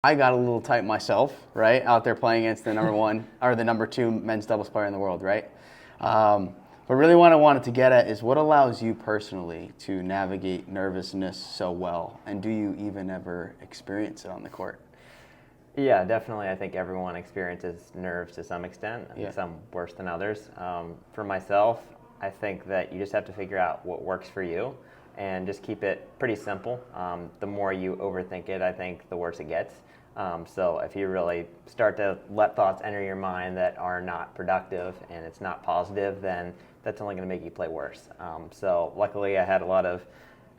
I got a little tight myself, right? Out there playing against the number one or the number two men's doubles player in the world, right? But really what I wanted to get at is what allows you personally to navigate nervousness so well, and do you even ever experience it on the court? Yeah, definitely. I think everyone experiences nerves to some extent, Yeah. some worse than others. For myself, I think that you just have to figure out what works for you and just keep it pretty simple. The more you overthink it, I think the worse it gets. So if you really start to let thoughts enter your mind that are not productive and it's not positive, then that's only going to make you play worse. So luckily I had a lot of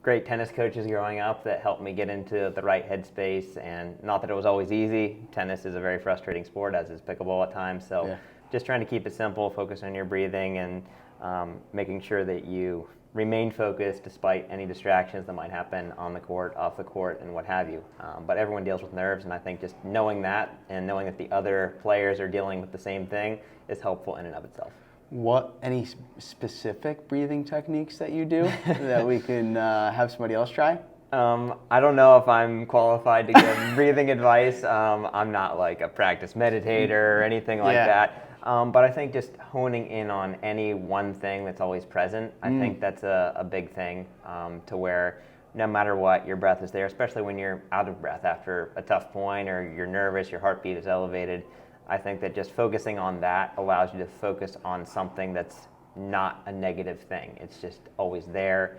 great tennis coaches growing up that helped me get into the right headspace, and not that it was always easy. Tennis is a very frustrating sport, as is pickleball at times. So Yeah. just trying to keep it simple, focus on your breathing, and making sure that you remain focused despite any distractions that might happen on the court, off the court, and what have you. But everyone deals with nerves, and I think just knowing that and knowing that the other players are dealing with the same thing is helpful in and of itself. Any specific breathing techniques that you do that we can have somebody else try? I don't know if I'm qualified to give breathing advice. I'm not like a practice meditator or anything like that. But I think just honing in on any one thing that's always present, I think that's a big thing, to where no matter what, your breath is there, especially when you're out of breath after a tough point or you're nervous, your heartbeat is elevated. I think that just focusing on that allows you to focus on something that's not a negative thing. It's just always there.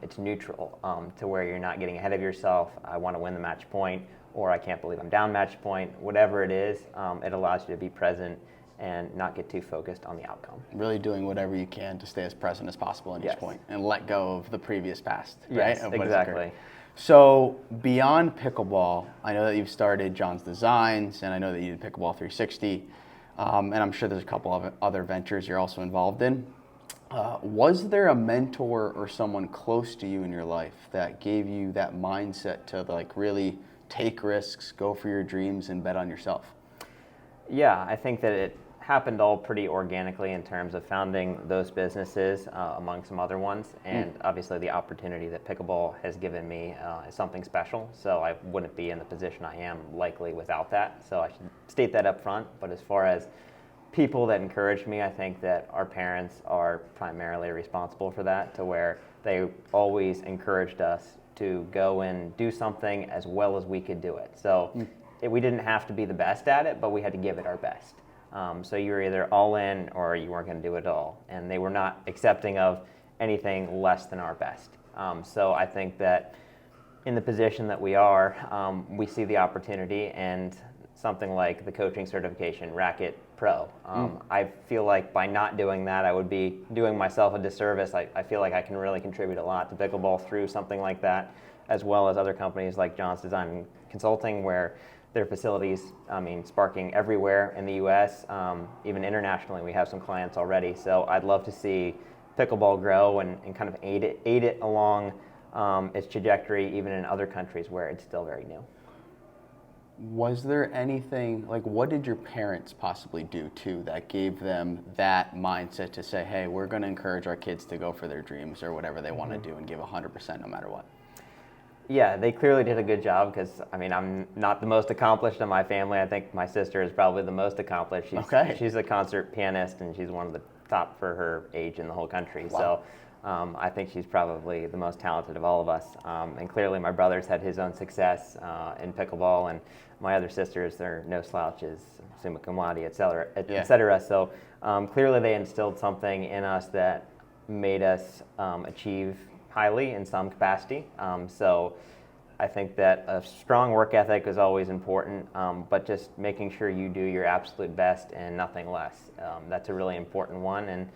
It's neutral, to where you're not getting ahead of yourself. I want to win the match point, or I can't believe I'm down match point. Whatever it is, it allows you to be present and not get too focused on the outcome. Really doing whatever you can to stay as present as possible in Yes. each point and let go of the previous past, Yes, right? Of what has exactly. occurred. So beyond pickleball, I know that you've started Johns Designs, and I know that you did Pickleball 360, and I'm sure there's a couple of other ventures you're also involved in. Was there a mentor or someone close to you in your life that gave you that mindset to like really take risks, go for your dreams, and bet on yourself? Yeah, I think that it happened all pretty organically in terms of founding those businesses, among some other ones. And obviously the opportunity that pickleball has given me is something special. So I wouldn't be in the position I am likely without that. So I should state that up front. But as far as people that encouraged me, I think that our parents are primarily responsible for that, to where they always encouraged us to go and do something as well as we could do it. So we didn't have to be the best at it, but we had to give it our best. So you were either all in or you weren't going to do it at all. And they were not accepting of anything less than our best. So I think that in the position that we are, we see the opportunity, and something like the coaching certification, Racket Pro. I feel like by not doing that, I would be doing myself a disservice. I feel like I can really contribute a lot to pickleball through something like that, as well as other companies like Johns Design Consulting, where their facilities, sparking everywhere in the U.S., even internationally. We have some clients already. So I'd love to see pickleball grow and kind of aid it along its trajectory, even in other countries where it's still very new. Was there anything, like what did your parents possibly do too that gave them that mindset to say, hey, we're going to encourage our kids to go for their dreams or whatever they want to do and give 100% no matter what? Yeah, they clearly did a good job, because I'm not the most accomplished in my family. I think my sister is probably the most accomplished. She's a concert pianist, and she's one of the top for her age in the whole country. Wow. So I think she's probably the most talented of all of us. And clearly my brother's had his own success in pickleball, and my other sisters, they're no slouches, summa cum laude, et cetera, et cetera. So clearly they instilled something in us that made us achieve highly in some capacity. So I think that a strong work ethic is always important, but just making sure you do your absolute best and nothing less. That's a really important one. And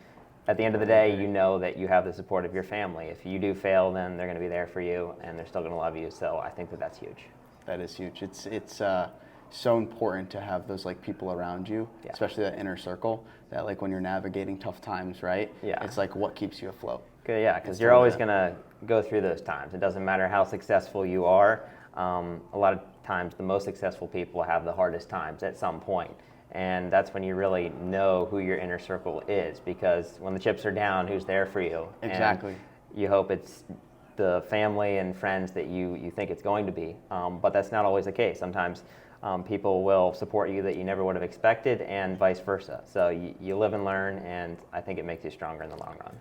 at the end of the day, you know that you have the support of your family. If you do fail, then they're going to be there for you, and they're still going to love you. So I think that that's huge. That is huge. It's so important to have those like people around you, especially that inner circle, that like when you're navigating tough times, right? Yeah. It's like what keeps you afloat. Yeah, because you're always going to go through those times. It doesn't matter how successful you are. A lot of times the most successful people have the hardest times at some point. And that's when you really know who your inner circle is, because when the chips are down, who's there for you? Exactly. And you hope it's the family and friends that you think it's going to be. But that's not always the case. Sometimes people will support you that you never would have expected, and vice versa. So you live and learn, and I think it makes you stronger in the long run.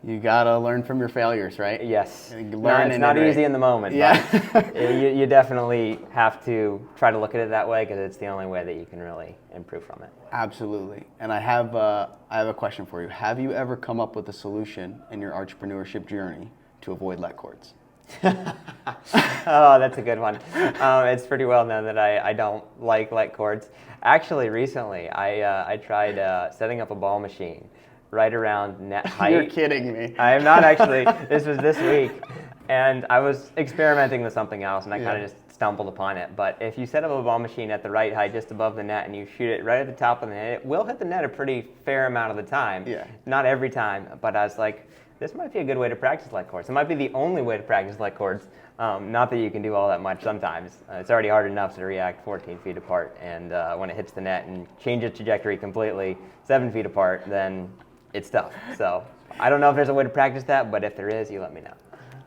You gotta learn from your failures, right? Yes. Learn It's not easy in the moment, yeah. but you definitely have to try to look at it that way, because it's the only way that you can really improve from it. Absolutely. And I have a question for you. Have you ever come up with a solution in your entrepreneurship journey to avoid let cords? Oh, that's a good one. It's pretty well known that I don't like let cords. Actually, recently I tried setting up a ball machine right around net height. You're kidding me. I am not actually. This was this week, and I was experimenting with something else, and I kind of just stumbled upon it. But if you set up a ball machine at the right height, just above the net, and you shoot it right at the top of the net, it will hit the net a pretty fair amount of the time. Yeah. Not every time, but I was like, this might be a good way to practice let cords. It might be the only way to practice let cords. Not that you can do all that much sometimes. It's already hard enough to react 14 feet apart, and when it hits the net and change its trajectory completely 7 feet apart, then it's tough. So I don't know if there's a way to practice that, but if there is, you let me know.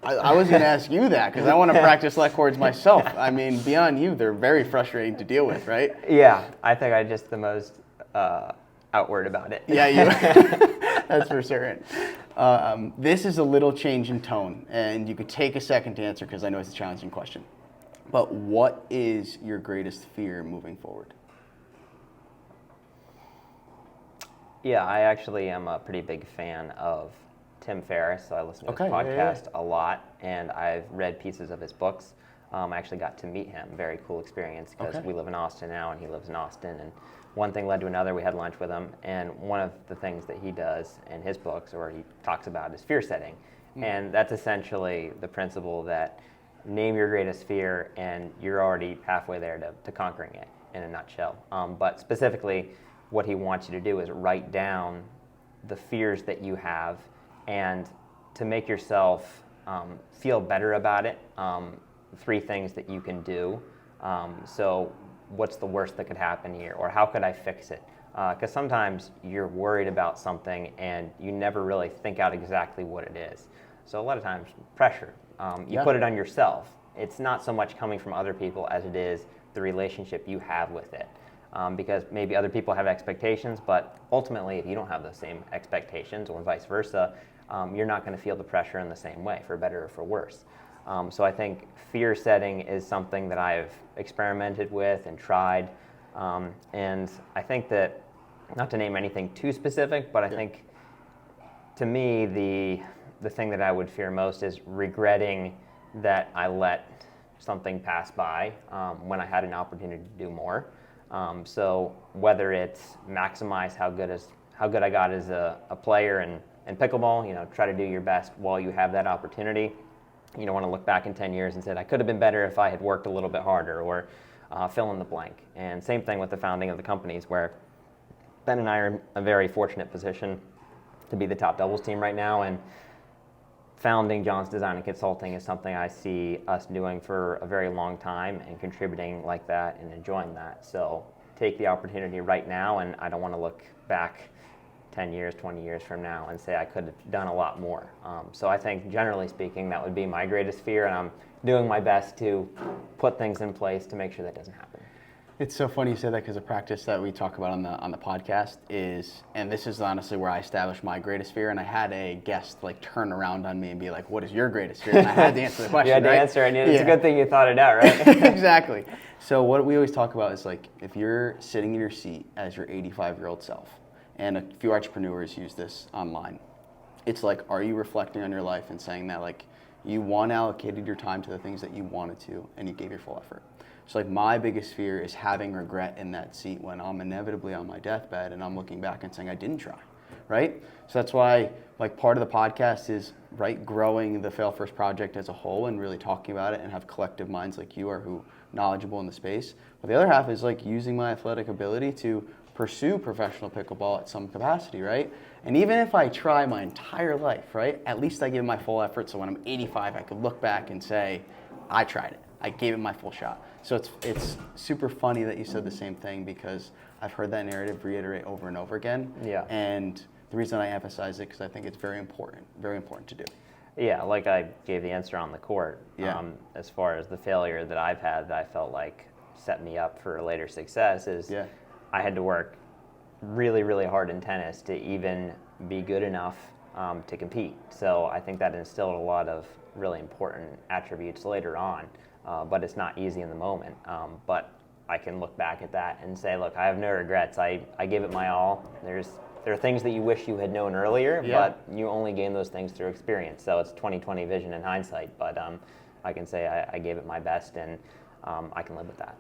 I was going to ask you that, because I want to practice let cords myself. I mean, beyond you, they're very frustrating to deal with, right? Yeah, I think I'm just the most outward about it. Yeah, you. That's for certain. This is a little change in tone, and you could take a second to answer, because I know it's a challenging question. But what is your greatest fear moving forward? Yeah, I actually am a pretty big fan of Tim Ferriss, so I listen to his podcast a lot, and I've read pieces of his books. I actually got to meet him. Very cool experience, because we live in Austin now, and he lives in Austin, and one thing led to another. We had lunch with him, and one of the things that he does in his books, or he talks about, is fear setting. And that's essentially the principle that name your greatest fear, and you're already halfway there to conquering it, in a nutshell. But specifically, what he wants you to do is write down the fears that you have, and to make yourself feel better about it, 3 things that you can do. So what's the worst that could happen here, or how could I fix it? Because sometimes you're worried about something and you never really think out exactly what it is. So a lot of times, pressure. You put it on yourself. It's not so much coming from other people as it is the relationship you have with it. Because maybe other people have expectations, but ultimately, if you don't have the same expectations, or vice versa, you're not going to feel the pressure in the same way, for better or for worse. So I think fear setting is something that I've experimented with and tried. And I think that, not to name anything too specific, but I think, to me, the thing that I would fear most is regretting that I let something pass by when I had an opportunity to do more. So whether it's maximize how good I got as a player in pickleball, try to do your best while you have that opportunity. You don't want to look back in 10 years and say, I could have been better if I had worked a little bit harder, or fill in the blank. And same thing with the founding of the companies, where Ben and I are in a very fortunate position to be the top doubles team right now, and founding Johns Design and Consulting is something I see us doing for a very long time, and contributing like that and enjoying that. So take the opportunity right now, and I don't want to look back 10 years, 20 years from now and say I could have done a lot more. So I think, generally speaking, that would be my greatest fear, and I'm doing my best to put things in place to make sure that doesn't happen. It's so funny you say that, because a practice that we talk about on the podcast is, and this is honestly where I established my greatest fear, and I had a guest turn around on me and be like, what is your greatest fear? And I had to answer the question. You had to answer, and it's a good thing you thought it out, right? Exactly. So what we always talk about is, if you're sitting in your seat as your 85-year-old self, and a few entrepreneurs use this online, it's are you reflecting on your life and saying that you allocated your time to the things that you wanted to, and you gave your full effort. So my biggest fear is having regret in that seat when I'm inevitably on my deathbed and I'm looking back and saying I didn't try, right? So that's why part of the podcast is growing the Fail First project as a whole, and really talking about it, and have collective minds like you are, who knowledgeable in the space. But the other half is using my athletic ability to pursue professional pickleball at some capacity, right? And even if I try my entire life, right, at least I give my full effort, so when I'm 85, I could look back and say, I tried it. I gave it my full shot. So it's super funny that you said the same thing, because I've heard that narrative reiterate over and over again. Yeah. And the reason I emphasize it, because I think it's very important to do. Yeah, like I gave the answer on the court. Yeah. As far as the failure that I've had that I felt like set me up for later success is Yeah. I had to work really, really hard in tennis to even be good enough to compete. So I think that instilled a lot of really important attributes later on, but it's not easy in the moment. But I can look back at that and say, look, I have no regrets. I gave it my all. There are things that you wish you had known earlier, Yeah. but you only gain those things through experience. So it's 20/20 vision in hindsight, but I can say I gave it my best, and I can live with that.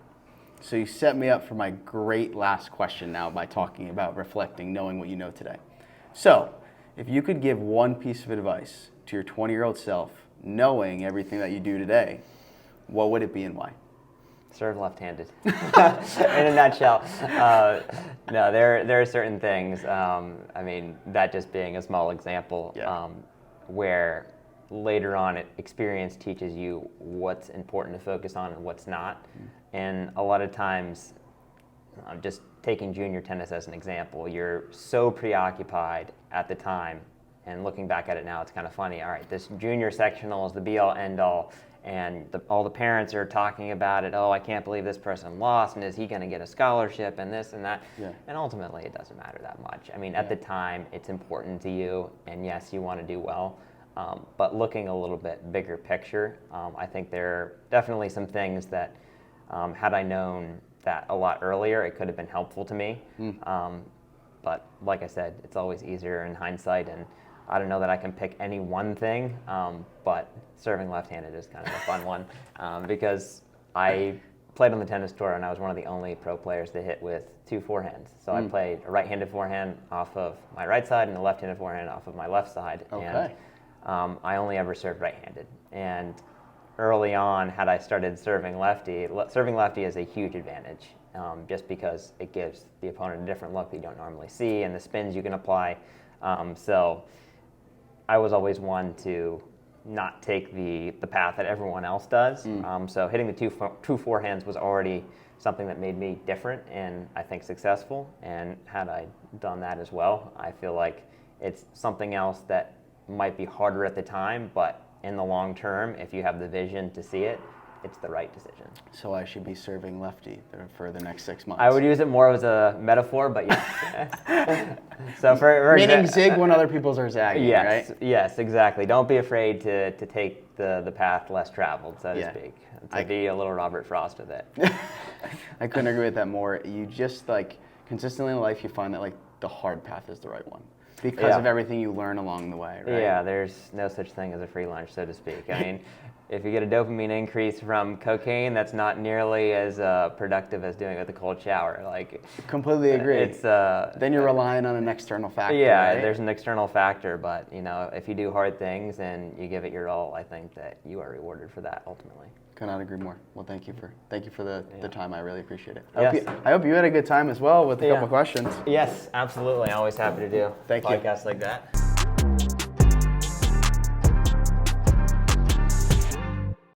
So you set me up for my great last question now by talking about reflecting, knowing what you know today. So if you could give one piece of advice to your 20-year-old self, knowing everything that you do today, what would it be and why? Serve left-handed. In a nutshell. No, there are certain things. I mean, that just being a small example, Yeah. where later on experience teaches you what's important to focus on and what's not. And a lot of times, just taking junior tennis as an example, you're so preoccupied at the time, and looking back at it now, it's kind of funny. All right, this junior sectional is the be-all, end-all. And all the parents are talking about it. Oh, I can't believe this person lost, and is he going to get a scholarship, and this and that. Yeah. And ultimately, it doesn't matter that much. I mean, at the time, it's important to you, and yes, you want to do well. But looking a little bit bigger picture, I think there are definitely some things that, had I known that a lot earlier, it could have been helpful to me. But like I said, it's always easier in hindsight, and I don't know that I can pick any one thing, but serving left-handed is kind of a fun one because I played on the tennis tour and I was one of the only pro players to hit with two forehands. So I played a right-handed forehand off of my right side and a left-handed forehand off of my left side. Okay. And I only ever served right-handed. And early on, had I started serving lefty is a huge advantage just because it gives the opponent a different look that you don't normally see and the spins you can apply. So I was always one to not take the path that everyone else does. So hitting the two forehands was already something that made me different and I think successful. And had I done that as well, I feel like it's something else that might be harder at the time, but in the long term, if you have the vision to see it, it's the right decision. So I should be serving lefty for the next 6 months. I would use it more as a metaphor, but yes. So meaning zig when other people's are zagging, yes, right? Yes, exactly. Don't be afraid to take the path less traveled, so to speak. To be a little Robert Frost with it. I couldn't agree with that more. You just consistently in life, you find that the hard path is the right one because of everything you learn along the way, right? Yeah, there's no such thing as a free lunch, so to speak. I mean, if you get a dopamine increase from cocaine, that's not nearly as productive as doing it with a cold shower. Completely agree. It's then you're relying on an external factor. Yeah, right? There's an external factor, but if you do hard things and you give it your all, I think that you are rewarded for that ultimately. Cannot agree more. Well, thank you for the time. I really appreciate it. Yes. I hope you had a good time as well with a couple questions. Yes, absolutely. I'm always happy to do Thank you. podcasts like that.